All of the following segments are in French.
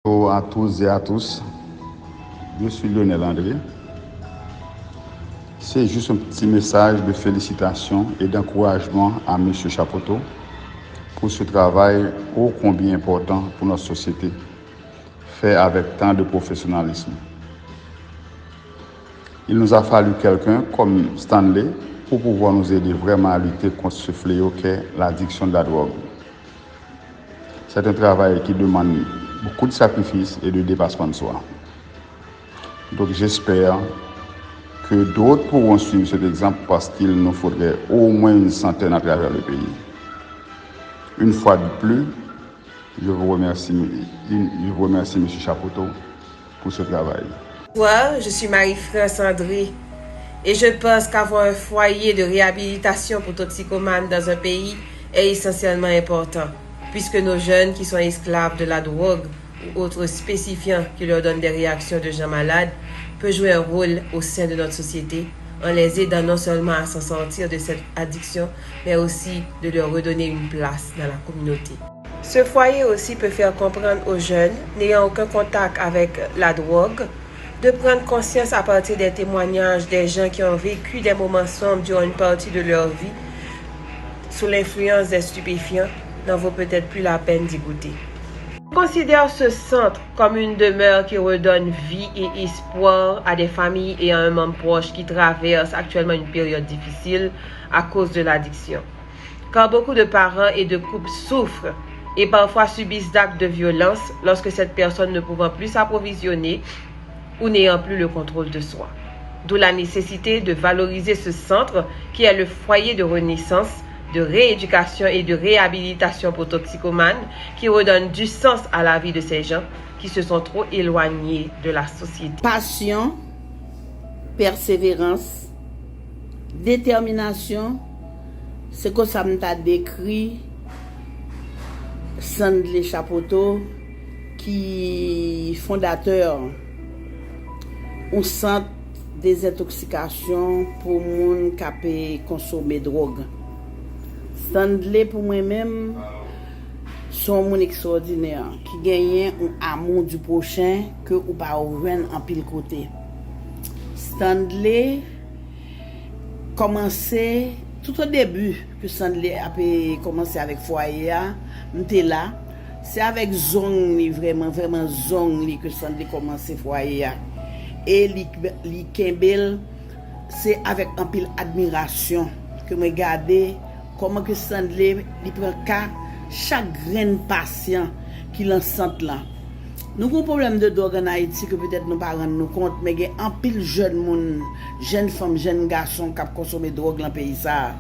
Bonjour à tous et à tous, je suis Lionel André. C'est juste un petit message de félicitations et d'encouragement à M. Chapoteau pour ce travail ô combien important pour notre société, fait avec tant de professionnalisme. Il nous a fallu quelqu'un comme Stanley pour pouvoir nous aider vraiment à lutter contre ce fléau qu'est l'addiction de la drogue. C'est un travail qui demande beaucoup de sacrifices et de dépassement de soi. Donc j'espère que d'autres pourront suivre cet exemple parce qu'il nous faudrait au moins une centaine à travers le pays. Une fois de plus, je vous remercie M. Chapoteau pour ce travail. Bonjour, je suis Marie-France André et je pense qu'avoir un foyer de réhabilitation pour toxicomanes dans un pays est essentiellement important, puisque nos jeunes qui sont esclaves de la drogue ou autres spécifiants qui leur donnent des réactions de gens malades peuvent jouer un rôle au sein de notre société en les aidant non seulement à s'en sortir de cette addiction, mais aussi de leur redonner une place dans la communauté. Ce foyer aussi peut faire comprendre aux jeunes n'ayant aucun contact avec la drogue de prendre conscience à partir des témoignages des gens qui ont vécu des moments sombres durant une partie de leur vie sous l'influence des stupéfiants n'en vaut peut-être plus la peine d'y goûter. Je considère ce centre comme une demeure qui redonne vie et espoir à des familles et à un membre proche qui traversent actuellement une période difficile à cause de l'addiction. Car beaucoup de parents et de couples souffrent et parfois subissent d'actes de violence lorsque cette personne ne pouvant plus s'approvisionner ou n'ayant plus le contrôle de soi. D'où la nécessité de valoriser ce centre qui est le foyer de renaissance, de rééducation et de réhabilitation pour toxicomanes qui redonne du sens à la vie de ces gens qui se sont trop éloignés de la société. Passion, persévérance, détermination, c'est que ça m'a décrit Stanley Chapoteau, qui est fondateur un centre de désintoxication pour les gens qui consomment drogue. Stanley, pour moi-même, sont mon extraordinaire qui gagne un amour du prochain que ou pas en pile côté. Stanley commençait tout au début que Stanley a commencé avec foyer, m'était là. C'est avec Zong vraiment Zong que Stanley commencé foyer. Et li Kembel, c'est avec un pile admiration que me regarder comment que Stanley li prend cas chaque grain patient qui l'enceinte là. Nous avons un problème de drogue en Haïti que peut-être nous ne pas rendre compte, mais il y a un pile jeunes femmes, jeunes garçons qui consomment drogue dans le pays ça.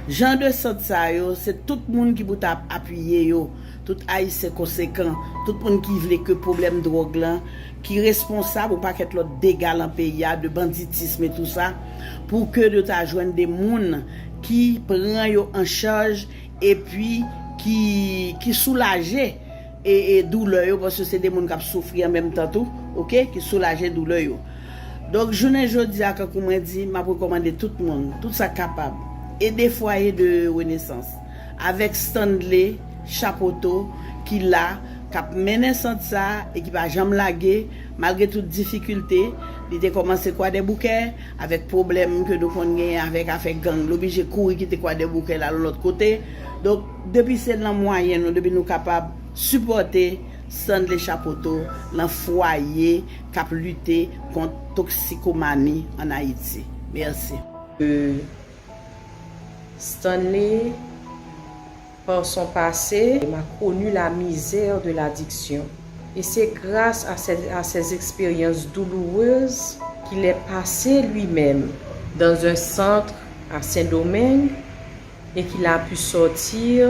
Genre de centre ça c'est tout le monde qui peut appuyer yo, tout haïtien conséquent, tout le monde qui veut que problème drogue là, qui est responsable ou pas qu'être l'autre dégâts dans le pays de banditisme et tout ça, pour que de ta joindre des monde qui prend yo en charge et puis qui soulager et douleur parce que c'est des gens qui souffrent en même temps tout, OK, qui soulager douleur yo. Donc journée jodi a comme on dit, m'a recommander tout le monde, tout ça capable et des foyers de renaissance avec Stanley Chapoteau qui là cap mené ça et qui va jamais laguer malgré toute difficulté. Il a commencé quoi des bouquets avec problème que nous connaissons avec gang l'obligé courir qui était quoi des bouquets là de l'autre côté. Donc depuis c'est dans moyen depuis nous capable supporter Stanley Chapoteau dans foyer cap lutter contre toxicomanie en Haïti. Merci. Stanley, par son passé, m'a connu la misère de l'addiction. Et c'est grâce à ces expériences douloureuses qu'il est passé lui-même dans un centre à Saint-Domingue et qu'il a pu sortir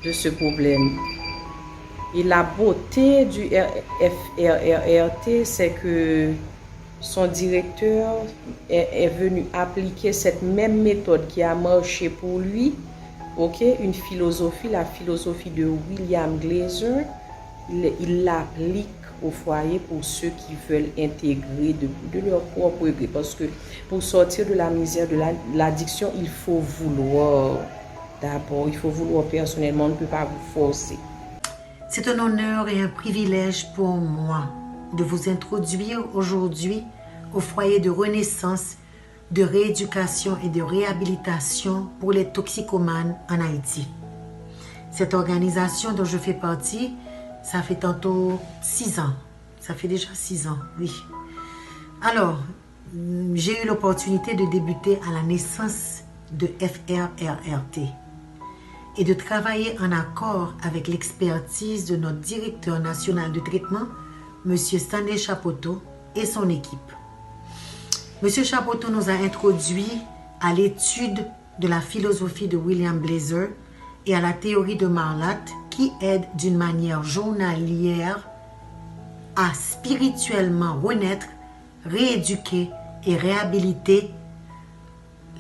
de ce problème. Et la beauté du FRRT, c'est que son directeur est venu appliquer cette même méthode qui a marché pour lui, une philosophie, la philosophie de William Glazer. Il l'applique au foyer pour ceux qui veulent intégrer de leur propre gré. Parce que pour sortir de la misère de l'addiction, il faut vouloir. D'abord, il faut vouloir personnellement, on ne peut pas vous forcer. C'est un honneur et un privilège pour moi de vous introduire aujourd'hui au foyer de renaissance, de rééducation et de réhabilitation pour les toxicomanes en Haïti. Cette organisation dont je fais partie, ça fait tantôt 6 ans. Ça fait déjà 6 ans, oui. Alors, j'ai eu l'opportunité de débuter à la naissance de FRRRT et de travailler en accord avec l'expertise de notre directeur national de traitement, M. Stanley Chapoto et son équipe. M. Chapoto nous a introduits à l'étude de la philosophie de William Blazer et à la théorie de Marlatt qui aide d'une manière journalière à spirituellement renaître, rééduquer et réhabiliter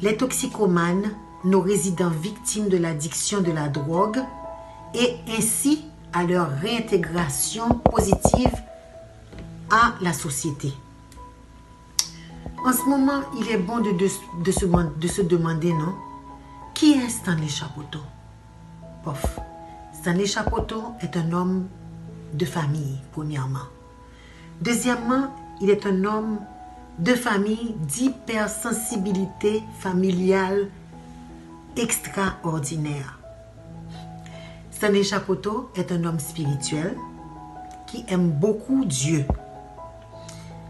les toxicomanes, nos résidents victimes de l'addiction de la drogue et ainsi à leur réintégration positive à la société. En ce moment, il est bon de se demander, non? Qui est Stanley Chapoto? Pof. Stanley Chapoto est un homme de famille, premièrement. Deuxièmement, il est un homme de famille d'hypersensibilité familiale extraordinaire. Stanley Chapoto est un homme spirituel qui aime beaucoup Dieu.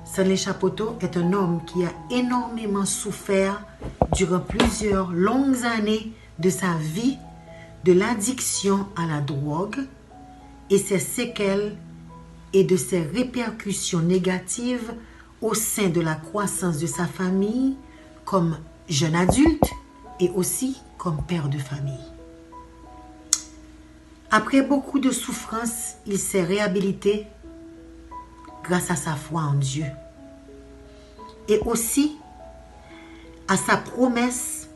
Stanley Chapoto est un homme qui a énormément souffert durant plusieurs longues années de sa vie de l'addiction à la drogue et ses séquelles et de ses répercussions négatives au sein de la croissance de sa famille comme jeune adulte et aussi comme père de famille. Après beaucoup de souffrances, il s'est réhabilité grâce à sa foi en Dieu et aussi à sa promesse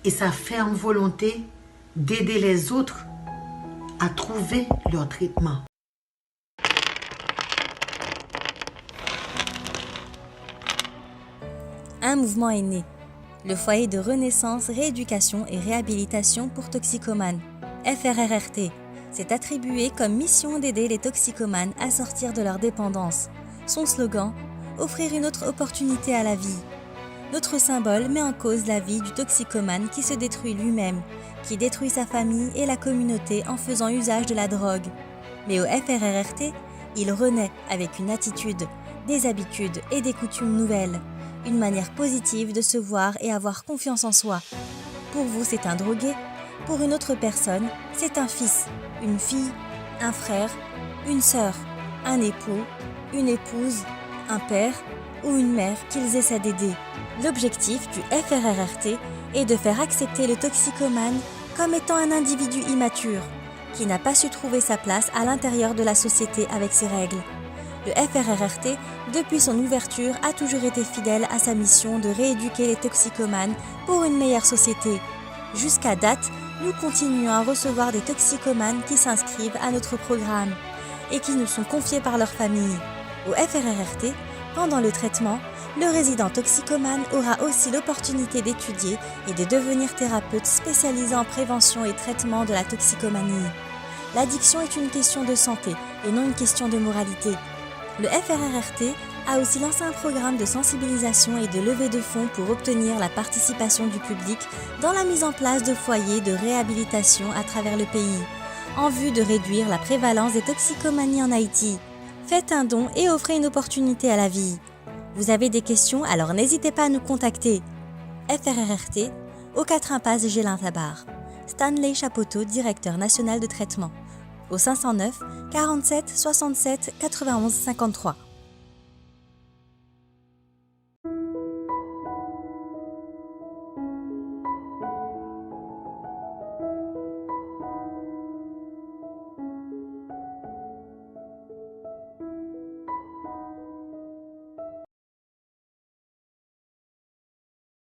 et sa ferme volonté d'aider les autres à trouver leur traitement. Un mouvement est né, le foyer de renaissance, rééducation et réhabilitation pour toxicomanes, FRRRT, s'est attribué comme mission d'aider les toxicomanes à sortir de leur dépendance. Son slogan, offrir une autre opportunité à la vie. Notre symbole met en cause la vie du toxicomane qui se détruit lui-même, qui détruit sa famille et la communauté en faisant usage de la drogue. Mais au FRRRT, il renaît avec une attitude, des habitudes et des coutumes nouvelles. Une manière positive de se voir et avoir confiance en soi. Pour vous, c'est un drogué. Pour une autre personne, c'est un fils, une fille, un frère, une sœur, un époux, une épouse, un père ou une mère qu'ils essaient d'aider. L'objectif du FRRRT est de faire accepter le toxicomane comme étant un individu immature, qui n'a pas su trouver sa place à l'intérieur de la société avec ses règles. Le FRRRT, depuis son ouverture, a toujours été fidèle à sa mission de rééduquer les toxicomanes pour une meilleure société. Jusqu'à date, nous continuons à recevoir des toxicomanes qui s'inscrivent à notre programme et qui nous sont confiés par leur famille. Au FRRRT, pendant le traitement, le résident toxicomane aura aussi l'opportunité d'étudier et de devenir thérapeute spécialisé en prévention et traitement de la toxicomanie. L'addiction est une question de santé et non une question de moralité. Le FRRRT a aussi lancé un programme de sensibilisation et de levée de fonds pour obtenir la participation du public dans la mise en place de foyers de réhabilitation à travers le pays, en vue de réduire la prévalence des toxicomanies en Haïti. Faites un don et offrez une opportunité à la vie. Vous avez des questions, alors n'hésitez pas à nous contacter. FRRRT, au 4 impasse Gélin Tabar. Stanley Chapoto, directeur national de traitement. Au 509 47 67 91 53.